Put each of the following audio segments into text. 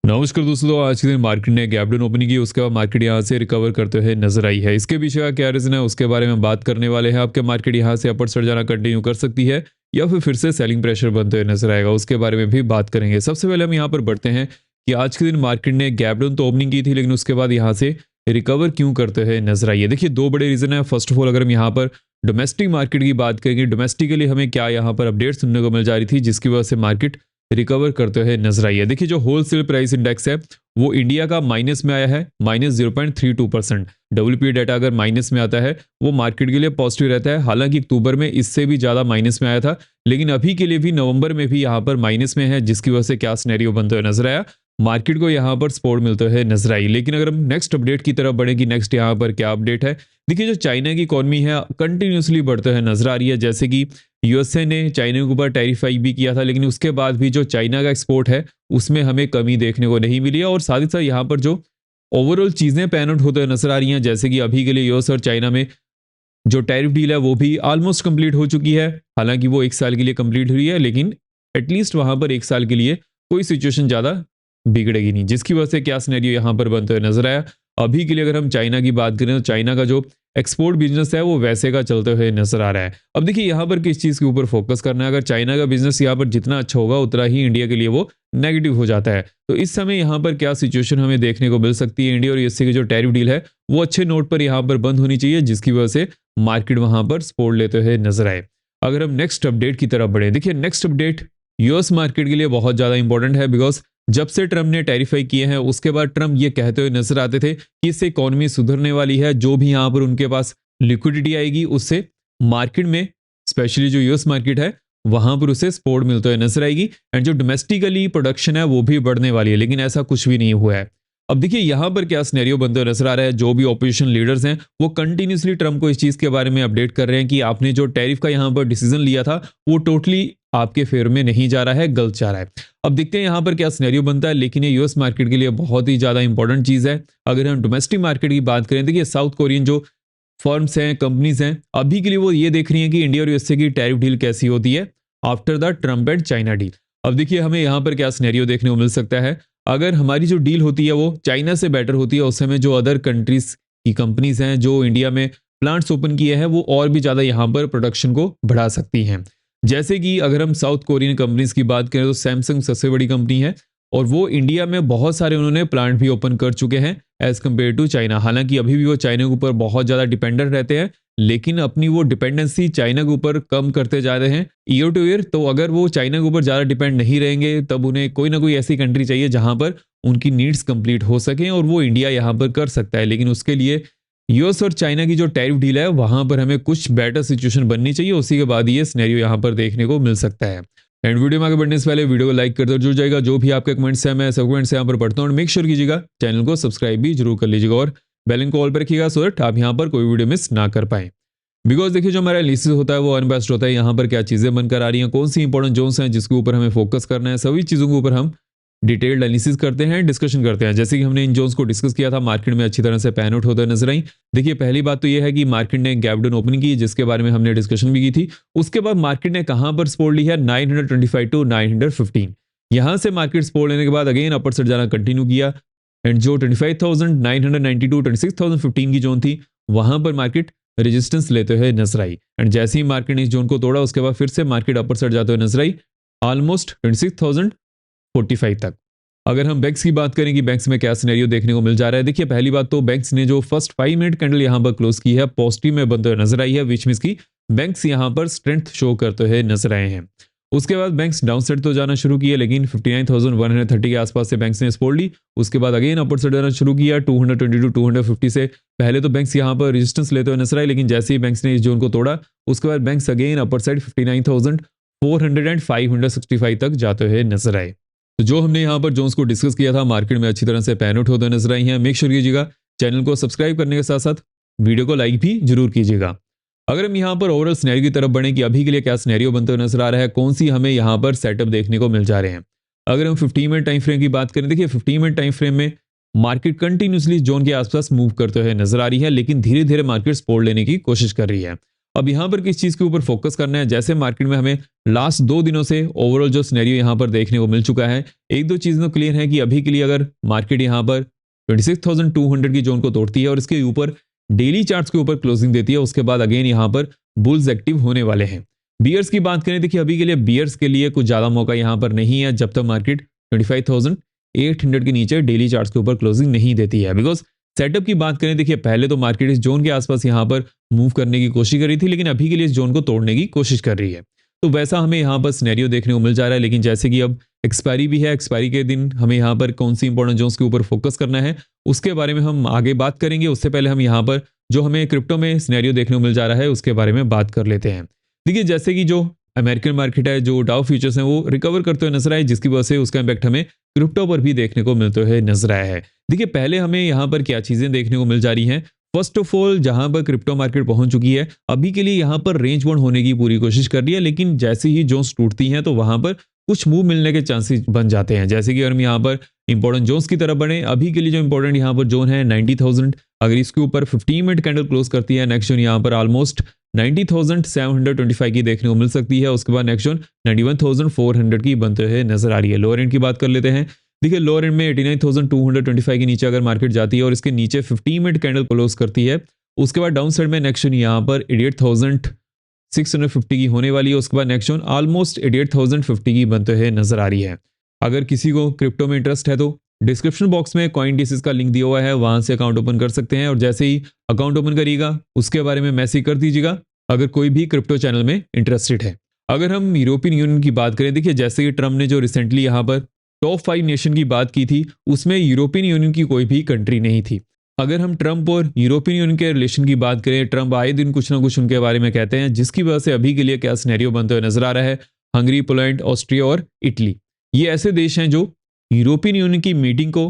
नमस्कार दोस्तों, आज के दिन मार्केट ने गैप डाउन ओपनिंग की, उसके बाद मार्केट यहां से रिकवर करते हुए नजर आई है। इसके पीछे का क्या रीजन है उसके बारे में बात करने वाले हैं। आपके मार्केट यहां से अपर चढ़ जाना कंटिन्यू कर सकती है या फिर से सेलिंग प्रेशर बनते हुए नजर आएगा, उसके बारे में भी बात करेंगे। सबसे पहले हम यहाँ पर बढ़ते हैं कि आज के दिन मार्केट ने गैप डाउन तो ओपनिंग की थी, लेकिन उसके बाद यहाँ से रिकवर क्यों करते हुए नजर आई है। देखिए, दो बड़े रीजन है। फर्स्ट ऑफ ऑल, अगर हम यहाँ पर डोमेस्टिक मार्केट की बात करेंगे, डोमेस्टिकली हमें क्या यहाँ पर अपडेट सुनने को मिल जा रही थी जिसकी वजह से मार्केट रिकवर करते हुए नजर आई है। देखिए, जो होलसेल प्राइस इंडेक्स है वो इंडिया का माइनस में आया है, -0.32%। डब्ल्यूपीआई डाटा अगर माइनस में आता है वो मार्केट के लिए पॉजिटिव रहता है। हालांकि अक्टूबर में इससे भी ज्यादा माइनस में आया था, लेकिन अभी के लिए भी नवंबर में भी यहाँ पर माइनस में है, जिसकी वजह से क्या सिनेरियो बनते हुए नजर आया, मार्केट को यहाँ पर सपोर्ट मिलते हुए नजर आई। लेकिन अगर हम नेक्स्ट अपडेट की तरफ बढ़े कि नेक्स्ट यहाँ पर क्या अपडेट है, देखिए जो चाइना की इकोनॉमी है कंटिन्यूसली बढ़ते हुए नजर आ रही है। जैसे कि यूएसए ने चाइना के ऊपर टैरिफ हाइक भी किया था, लेकिन उसके बाद भी जो चाइना का एक्सपोर्ट है उसमें हमें कमी देखने को नहीं मिली है। और साथ ही साथ यहाँ पर जो ओवरऑल चीजें पैन आउट होते हुए नजर आ रही हैं, जैसे कि अभी के लिए यूएस और चाइना में जो टैरिफ डील है वो भी ऑलमोस्ट कंप्लीट हो चुकी है। हालांकि वो एक साल के लिए कंप्लीट हुई है, लेकिन एटलीस्ट वहां पर एक साल के लिए कोई सिचुएशन ज्यादा बिगड़ेगी नहीं, जिसकी वजह से क्या सिनेरियो यहाँ पर बनते हुए नजर आया। अभी के लिए अगर हम चाइना की बात करें तो चाइना का जो एक्सपोर्ट बिजनेस है वो वैसे का चलते हुए नजर आ रहा है। अब देखिए, यहाँ पर किस चीज के ऊपर फोकस करना है। अगर चाइना का बिजनेस यहाँ पर जितना अच्छा होगा उतना ही इंडिया के लिए वो नेगेटिव हो जाता है। तो इस समय यहाँ पर क्या सिचुएशन हमें देखने को मिल सकती है, इंडिया और यूएसए की जो टैरिफ डील है वो अच्छे नोट पर यहाँ पर बंद होनी चाहिए, जिसकी वजह से मार्केट वहां पर सपोर्ट लेते हुए नजर आए। अगर हम नेक्स्ट अपडेट की तरफ बढ़े, देखिए नेक्स्ट अपडेट यूएस मार्केट के लिए बहुत ज्यादा इंपॉर्टेंट है। बिकॉज जब से ट्रम्प ने टैरिफाई किए हैं उसके बाद ट्रम्प ये कहते हुए नजर आते थे कि इससे इकोनॉमी सुधरने वाली है, जो भी यहाँ पर उनके पास लिक्विडिटी आएगी उससे मार्केट में, स्पेशली जो यूएस मार्केट है वहां पर उसे सपोर्ट मिलते हुए नजर आएगी। एंड जो डोमेस्टिकली प्रोडक्शन है वो भी बढ़ने वाली है, लेकिन ऐसा कुछ भी नहीं हुआ है। अब देखिए यहाँ पर क्या सिनेरियो बनते हुए नजर आ रहा है। जो भी ऑपोजिशन लीडर्स हैं वो कंटिन्यूसली ट्रम्प को इस चीज के बारे में अपडेट कर रहे हैं कि आपने जो टैरिफ का यहाँ पर डिसीजन लिया था वो टोटली आपके फेवर में नहीं जा रहा है, गलत जा रहा है। अब देखते हैं यहाँ पर क्या सिनेरियो बनता है, लेकिन ये यूएस मार्केट के लिए बहुत ही ज्यादा इंपॉर्टेंट चीज है। अगर हम डोमेस्टिक मार्केट की बात करें, देखिए साउथ कोरियन जो फर्म्स हैं, कंपनीज हैं, अभी के लिए वो ये देख रही हैं कि इंडिया और यूएसए की टैरिफ डील कैसी होती है after the Trump and China deal. अब देखिए हमें यहाँ पर क्या सिनेरियो देखने को मिल सकता है। अगर हमारी जो डील होती है वो चाइना से बेटर होती है, उस समय जो अदर कंट्रीज की कंपनीज हैं जो इंडिया में प्लांट्स ओपन किए हैं वो और भी ज्यादा यहाँ पर प्रोडक्शन को बढ़ा सकती हैं। जैसे कि अगर हम साउथ कोरियन कंपनीज की बात करें तो सैमसंग सबसे बड़ी कंपनी है और वो इंडिया में बहुत सारे उन्होंने प्लांट भी ओपन कर चुके हैं एज कम्पेयर टू चाइना। हालांकि अभी भी वो चाइना के ऊपर बहुत ज्यादा डिपेंडेंट रहते हैं, लेकिन अपनी वो डिपेंडेंसी चाइना के ऊपर कम करते जा रहे हैं ईयर टू ईयर। तो अगर वो चाइना के ऊपर ज्यादा डिपेंड नहीं रहेंगे तब उन्हें कोई ना कोई ऐसी कंट्री चाहिए जहां पर उनकी नीड्स कंप्लीट हो सके, और वो इंडिया यहाँ पर कर सकता है। लेकिन उसके लिए यूएस और चाइना की जो टैरिफ डील है वहां पर हमें कुछ बेटर सिचुएशन बननी चाहिए, उसी के बाद ये सिनेरियो यहाँ पर देखने को मिल सकता है। एंड वीडियो में आगे बढ़ने से पहले वीडियो को लाइक कर दो, जुड़ जाएगा। जो भी आपके कमेंट्स हैं मैं सब कमेंट्स यहाँ पर पढ़ता हूँ। मेक श्योर कीजिएगा चैनल को सब्सक्राइब भी जरूर कर लीजिएगा और बेल आइकन को ऑल पर रखिएगा सो दैट आप यहाँ पर कोई वीडियो मिस ना कर पाए। बिकॉज देखिए जो हमारा एनालिसिस होता है वो अनबेस्ड होता है। यहाँ पर क्या चीजें बनकर आ रही हैं, कौन सी इंपॉर्टेंट जोन्स हैं जिसके ऊपर हमें फोकस करना है, सभी चीजों के ऊपर हम डिटेल्ड एनालिसिस करते हैं, डिस्कशन करते हैं। जैसे कि हमने इन जोन्स को डिस्कस किया था, मार्केट में अच्छी तरह से पैन आउट होता नजर आई। देखिए पहली बात तो यह है कि मार्केट ने गैप डाउन ओपनिंग की, जिसके बारे में हमने डिस्कशन भी की थी। उसके बाद मार्केट ने कहां पर सपोर्ट ली है, 925 टू 915। यहां से मार्केट सपोर्ट लेने के बाद अगेन अपर साइड जाना कंटिन्यू किया। एंड जो 25,992 26,015 की जोन थी वहां पर मार्केट रेजिस्टेंस लेते हुए नजर आई। एंड जैसे ही मार्केट ने इस जोन को तोड़ा उसके बाद फिर से मार्केट अपर साइड जाते हुए नजर आई ऑलमोस्ट 26,045 तक। अगर हम बैंक्स की बात करें कि बैंक्स में क्या सिनेरियो देखने को मिल जा रहा है, देखिए पहली बात तो बैंक्स ने जो फर्स्ट 5 मिनट कैंडल यहां पर क्लोज की है पॉजिटिव में बनते हुए नजर आई है, विच मींस की बैंक्स यहां पर स्ट्रेंथ शो करते हुए नजर आए हैं। उसके बाद बैंक्स डाउन साइड तो जाना शुरू किए, लेकिन 59,130 के आसपास से बैंक्स ने सपोर्ट ली। उसके बाद अगेन अपर साइड जाना शुरू किया 222 250 से। पहले तो बैंक्स यहां पर रेजिस्टेंस लेते हुए नजर आए, लेकिन जैसे ही बैंक्स ने इस जोन को तोड़ा उसके बाद banks again upper side 59,400 and 565 तक जाते हुए नजर आए। तो जो हमने यहाँ पर जोन्स को डिस्कस किया था मार्केट में अच्छी तरह से पैन आउट होते नजर आई हैं। मेक श्योर कीजिएगा चैनल को सब्सक्राइब करने के साथ साथ वीडियो को लाइक भी जरूर कीजिएगा। अगर हम यहाँ पर ओवरऑल सिनेरियो की तरफ बढ़े कि अभी के लिए क्या सिनेरियो बनते हुए नजर आ रहा है, कौन सी हमें यहाँ पर सेटअप देखने को मिल जा रहे हैं। अगर हम 15 मिनट टाइम फ्रेम की बात करें, देखिए 15 मिनट टाइम फ्रेम में मार्केट कंटिन्यूसली जोन के आसपास मूव करते हुए नजर आ रही है, लेकिन धीरे धीरे मार्केट सपोर्ट लेने की कोशिश कर रही है। अब यहाँ पर किस चीज़ के ऊपर फोकस करना है, जैसे मार्केट में हमें लास्ट 2 दिनों से ओवरऑल जो सिनेरियो यहाँ पर देखने को मिल चुका है, एक दो चीज़ तो क्लियर है कि अभी के लिए अगर मार्केट यहाँ पर 26,200 की जोन को तोड़ती है और इसके ऊपर डेली चार्ट्स के ऊपर क्लोजिंग देती है, उसके बाद अगेन यहाँ पर बुल्स एक्टिव होने वाले हैं। बियर्स की बात करें, देखिए अभी के लिए बियर्स के लिए कुछ ज़्यादा मौका यहाँ पर नहीं है जब तक मार्केट 25,800 के नीचे डेली चार्ट्स के ऊपर क्लोजिंग नहीं देती है। बिकॉज सेटअप की बात करें, देखिए पहले तो मार्केट इस जोन के आसपास यहाँ पर मूव करने की कोशिश कर रही थी, लेकिन अभी के लिए इस जोन को तोड़ने की कोशिश कर रही है। तो वैसा हमें यहाँ पर सिनेरियो देखने को मिल जा रहा है। लेकिन जैसे कि अब एक्सपायरी भी है, एक्सपायरी के दिन हमें यहाँ पर कौन सी इंपॉर्टेंट जोन्स के ऊपर फोकस करना है उसके बारे में हम आगे बात करेंगे। उससे पहले हम यहाँ पर जो हमें क्रिप्टो में सिनेरियो देखने को मिल जा रहा है उसके बारे में बात कर लेते हैं। देखिए जैसे कि जो अमेरिकन मार्केट है, जो डाउ फ्यूचर्स हैं वो रिकवर करते हुए नजर आए, जिसकी वजह से उसका इम्पैक्ट हमें क्रिप्टो पर भी देखने को मिलते हुए नजर आया है। देखिए पहले हमें यहाँ पर क्या चीजें देखने को मिल जा रही हैं। फर्स्ट ऑफ ऑल जहां पर क्रिप्टो मार्केट पहुंच चुकी है, अभी के लिए यहाँ पर रेंज बाउंड होने की पूरी कोशिश कर रही है, लेकिन जैसे ही जोन्स टूटती हैं तो वहां पर कुछ मूव मिलने के चांसेस बन जाते हैं। जैसे कि अगर हम यहाँ पर इंपॉर्टेंट जोन्स की तरफ बढ़े, अभी के लिए जो इंपॉर्टेंट यहाँ पर जोन है 90,000, अगर इसके ऊपर 15 मिनट कैंडल क्लोज करती है, नेक्स्ट जोन यहाँ पर ऑलमोस्ट 90,725 की देखने को मिल सकती है। उसके बाद नेक्स्ट जोन 91,400 की बनते हुए नजर आ रही है। लोअर एंड की बात कर लेते हैं। देखिए लोअर एंड में 89,225 के नीचे अगर मार्केट जाती है और इसके नीचे 15 मिनट कैंडल क्लोज करती है, उसके बाद डाउन साइड में नेक्स्ट जोन यहाँ पर 88,650 की होने वाली है। उसके बाद नेक्स्ट जोन ऑलमोस्ट 88,050 की बनते हुए नजर आ रही है। अगर किसी को क्रिप्टो में इंटरेस्ट है तो डिस्क्रिप्शन बॉक्स में CoinDesk का लिंक दिया हुआ है, वहां से अकाउंट ओपन कर सकते हैं। और जैसे ही अकाउंट ओपन करिएगा उसके बारे में मैसेज कर दीजिएगा अगर कोई भी क्रिप्टो चैनल में इंटरेस्टेड है। अगर हम यूरोपियन यूनियन की बात करें, देखिए जैसे कि ट्रम्प ने जो रिसेंटली यहाँ पर टॉप 5 नेशन की बात की थी, उसमें यूरोपियन यूनियन की कोई भी कंट्री नहीं थी। अगर हम ट्रम्प और यूरोपियन यूनियन के रिलेशन की बात करें, ट्रम्प आए दिन कुछ ना कुछ उनके बारे में कहते हैं, जिसकी वजह से अभी के लिए क्या सिनेरियो बनते हुए नजर आ रहा है। हंगरी, पोलैंड, ऑस्ट्रिया और इटली, ये ऐसे देश हैं जो यूरोपियन यूनियन की मीटिंग को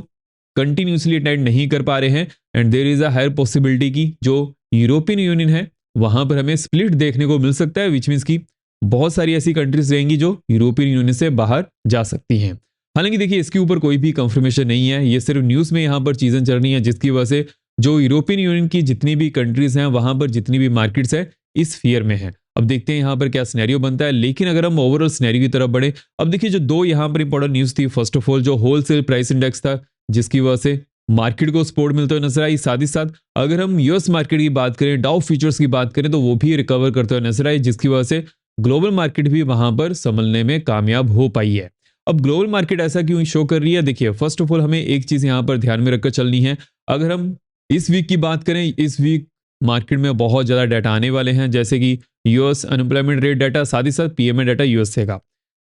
कंटिन्यूसली अटेंड नहीं कर पा रहे हैं, and there is a higher possibility की जो यूरोपियन यूनियन है वहां पर हमें स्प्लिट देखने को मिल सकता है, विच मीन्स की बहुत सारी ऐसी कंट्रीज रहेंगी जो यूरोपियन यूनियन से बाहर जा सकती हैं। हालांकि देखिए इसके ऊपर कोई भी कंफर्मेशन नहीं है, ये सिर्फ न्यूज़ में यहाँ पर चीज़ें चल रही हैं, जिसकी वजह से जो यूरोपियन यूनियन की जितनी भी कंट्रीज हैं वहां पर जितनी भी मार्केट्स है इस फियर में है। अब देखते हैं यहाँ पर क्या सिनेरियो बनता है। लेकिन अगर हम ओवरऑल सिनेरियो की तरफ बढ़े, अब देखिए जो दो यहाँ पर इंपॉर्टेंट न्यूज़ थी, फर्स्ट ऑफ ऑल जो होलसेल प्राइस इंडेक्स था जिसकी वजह से मार्केट को सपोर्ट मिलते हुए नजर आई। साथ ही साथ अगर हम यूएस मार्केट की बात करें, डाउ फ्यूचर्स की बात करें, तो वो भी रिकवर करते हुए नजर आई, जिसकी वजह से ग्लोबल मार्केट भी वहां पर संभलने में कामयाब हो पाई है। अब ग्लोबल मार्केट ऐसा क्यों शो कर रही है, देखिए फर्स्ट ऑफ ऑल हमें एक चीज यहाँ पर ध्यान में रखकर चलनी है। अगर हम इस वीक की बात करें, इस वीक मार्केट में बहुत ज्यादा डाटा आने वाले हैं, जैसे कि यूएस अनएम्प्लॉयमेंट रेट डाटा, साथ ही साथ पीएमए डाटा यूएसए का।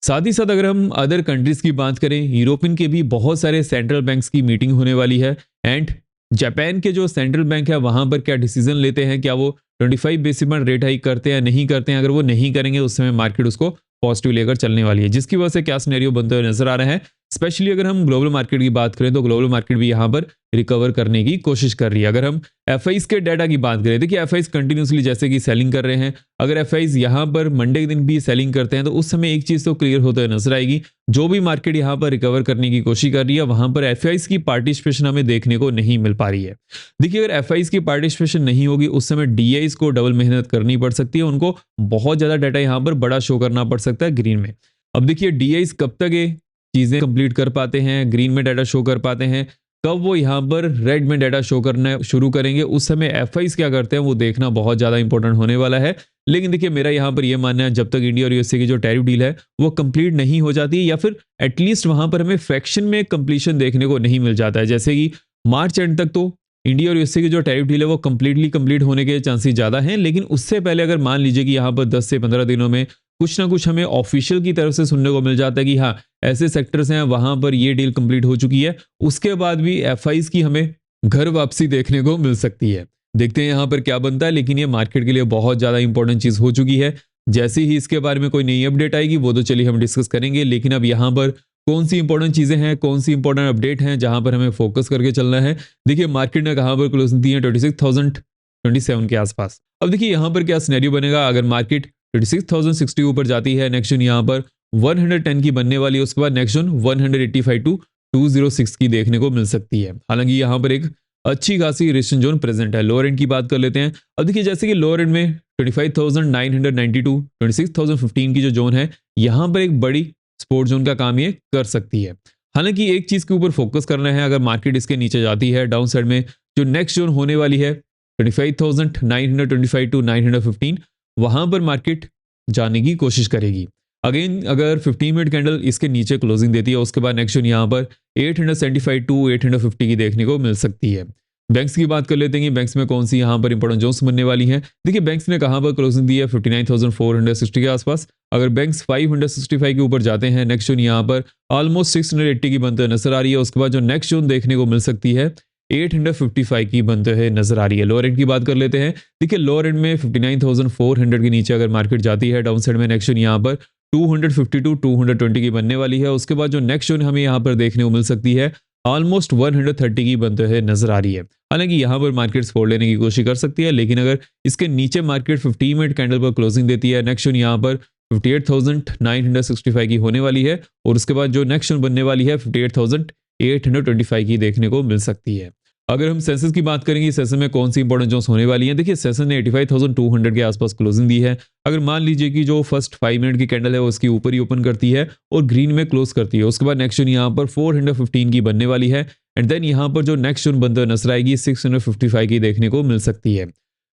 साथ ही साथ अगर हम अदर कंट्रीज की बात करें, यूरोपियन के भी बहुत सारे सेंट्रल बैंक्स की मीटिंग होने वाली है, एंड जापान के जो सेंट्रल बैंक है वहां पर क्या डिसीजन लेते हैं, क्या वो 25 बेसिस पॉइंट रेट हाइक करते हैं नहीं करते हैं। अगर वो नहीं करेंगे उस समय मार्केट उसको पॉजिटिव लेकर चलने वाली है, जिसकी वजह से क्या सिनेरियो बनते हुए नजर आ रहा है। स्पेशली अगर हम ग्लोबल मार्केट की बात करें तो ग्लोबल मार्केट भी यहाँ पर रिकवर करने की कोशिश कर रही है। अगर हम एफआईज के डाटा की बात करें, देखिए एफआईज कंटिन्यूसली जैसे कि सेलिंग कर रहे हैं, अगर एफआईज यहाँ पर मंडे के दिन भी सेलिंग करते हैं तो उस समय एक चीज तो क्लियर होते हुए नजर आएगी, जो भी मार्केट यहाँ पर रिकवर करने की कोशिश कर रही है वहां पर एफआईज की पार्टिसिपेशन हमें देखने को नहीं मिल पा रही है। देखिए अगर एफआईज की पार्टिसिपेशन नहीं होगी उस समय डीआईज को डबल मेहनत करनी पड़ सकती है, उनको बहुत ज्यादा डाटा यहाँ पर बड़ा शो करना पड़ सकता है ग्रीन में। अब देखिए डीआईज कब तक ये चीजें कंप्लीट कर पाते हैं, ग्रीन में डाटा शो कर पाते हैं, कब वो यहाँ पर रेड में डाटा शो करना शुरू करेंगे, उस समय एफआईज क्या करते हैं वो देखना बहुत ज्यादा इंपॉर्टेंट होने वाला है। लेकिन देखिए मेरा यहाँ पर यह मानना है जब तक इंडिया और यूएसए की जो टैरिफ डील है वो कंप्लीट नहीं हो जाती है, या फिर एटलीस्ट वहां पर हमें फ्रैक्शन में कंप्लीशन देखने को नहीं मिल जाता है, जैसे कि मार्च एंड तक तो इंडिया और यूएसए की जो टैरिफ डील है वो कंप्लीटली कंप्लीट होने के चांसेस ज्यादा हैं। लेकिन उससे पहले अगर मान लीजिए कि यहाँ पर 10 से 15 दिनों में कुछ ना कुछ हमें ऑफिशियल की तरफ से सुनने को मिल जाता है कि हाँ ऐसे सेक्टर्स हैं वहां पर ये डील कंप्लीट हो चुकी है, उसके बाद भी एफआईज की हमें घर वापसी देखने को मिल सकती है। देखते हैं यहाँ पर क्या बनता है, लेकिन ये मार्केट के लिए बहुत ज्यादा इंपॉर्टेंट चीज हो चुकी है। जैसे ही इसके बारे में कोई नई अपडेट आएगी वो तो चलिए हम डिस्कस करेंगे, लेकिन अब यहाँ पर कौन सी इंपॉर्टेंट चीजें हैं, कौन सी इंपॉर्टेंट अपडेट हैं जहां पर हमें फोकस करके चलना है। देखिए मार्केट ने कहां पर क्लोजिंग दी है 26,027 के आसपास। अब देखिए यहां पर क्या सिनेरियो बनेगा, अगर मार्केट 26,060 ऊपर जाती है, नेक्स्ट जोन यहाँ पर 110 की बनने वाली है, उसके बाद नेक्स्ट जोन 185 टू 206 की देखने को मिल सकती है। हालांकि यहाँ पर एक अच्छी खासी रेजिस्टेंस जोन प्रेजेंट है। लोअर एंड की बात कर लेते हैं। अब देखिए जैसे कि लोअर एंड में 25,992, 26,015 की जो जोन है, यहाँ पर एक बड़ी सपोर्ट जोन का काम ये कर सकती है। हालांकि एक चीज के ऊपर फोकस करना है, अगर मार्केट इसके नीचे जाती है डाउन साइड में, जो नेक्स्ट जोन होने वाली है 25,925 टू 915, वहां पर मार्केट जाने की कोशिश करेगी। अगेन अगर 15 मिनट कैंडल इसके नीचे क्लोजिंग देती है, उसके बाद नेक्स्ट जोन यहाँ पर 875 टू 850 की देखने को मिल सकती है। बैंक्स की बात कर लेते हैं कि बैंक्स में कौन सी यहाँ पर इंपॉर्टेंट जोन्स बनने वाली हैं। देखिए बैंक्स ने कहाँ पर क्लोजिंग दी है, 59,460 के आसपास। अगर बैंक्स 565 के ऊपर जाते हैं, नेक्स्ट जोन यहाँ पर ऑलमोस्ट 680 की बनते नजर आ रही है। उसके बाद जो नेक्स्ट जोन देखने को मिल सकती है 855 की बनते हुए नजर आ रही है। लोअर एंड की बात कर लेते हैं। देखिए लोअर एंड में 59,400 के नीचे अगर मार्केट जाती है, डाउन साइड में नेक्स्ट जोन यहाँ पर 250 टू 220 की बनने वाली है। उसके बाद जो नेक्स्ट जोन हमें यहाँ पर देखने को मिल सकती है ऑलमोस्ट 130 की बनते हुए नजर आ रही है। हालांकि यहाँ पर मार्केट सपोर्ट लेने की कोशिश कर सकती है, लेकिन अगर इसके नीचे मार्केट 15 मिनट कैंडल पर क्लोजिंग देती है, नेक्स्ट जोन यहाँ पर 58,965 की होने वाली है। और उसके बाद जो नेक्स्ट जोन बनने वाली है 58,825 की देखने को मिल सकती है। अगर हम सेंसेस की बात करेंगे, सेशन में कौन सी इंपॉर्टेंट जोन्स होने वाली हैं। देखिए सेशन ने 85,200 के आसपास क्लोजिंग दी है। अगर मान लीजिए कि जो फर्स्ट 5 मिनट की कैंडल है वो उसकी ऊपर ही ओपन करती है और ग्रीन में क्लोज करती है, उसके बाद नेक्स्ट जोन यहाँ पर 415 की बनने वाली है। एंड देन यहाँ पर जो नेक्स्ट जोन बनते नजर आएगी 655 की देखने को मिल सकती है।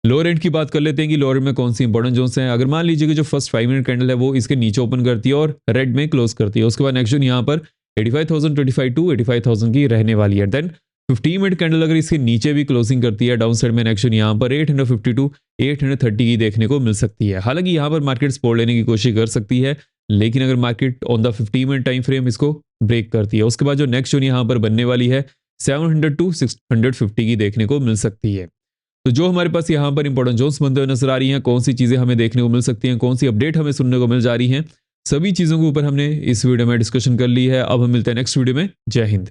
लोअर एंड की बात कर लेते हैं कि लोअर में कौन सी इंपॉर्टेंट जोन्स हैं। अगर मान लीजिए कि जो फर्स्ट 5 मिनट कैंडल है वो इसके नीचे ओपन करती है और रेड में क्लोज करती है, उसके बाद नेक्स्ट जोन यहाँ पर 85,025 टू 85,000 की रहने वाली है। देन 15 मिनट कैंडल अगर इसके नीचे भी क्लोजिंग करती है, डाउन साइड में नेक्स्ट जोन यहाँ पर 850 टू 830 की देखने को मिल सकती है। हालांकि यहाँ पर मार्केट सपोर्ट लेने की कोशिश कर सकती है, लेकिन अगर market on the 15 minute time frame इसको ब्रेक करती है, उसके बाद जो नेक्स्ट जोन यहाँ पर बनने वाली है 700 टू 650 की देखने को मिल सकती है। तो जो हमारे पास यहाँ पर इंपॉर्टेंट जोन्स बनते हुए नजर आ रही हैं, कौन सी चीजें हमें देखने को मिल सकती हैं, कौन सी अपडेट हमें सुनने को मिल जा रही हैं, सभी चीजों के ऊपर हमने इस वीडियो में डिस्कशन कर ली है। अब हम मिलते हैं नेक्स्ट वीडियो में। जय हिंद।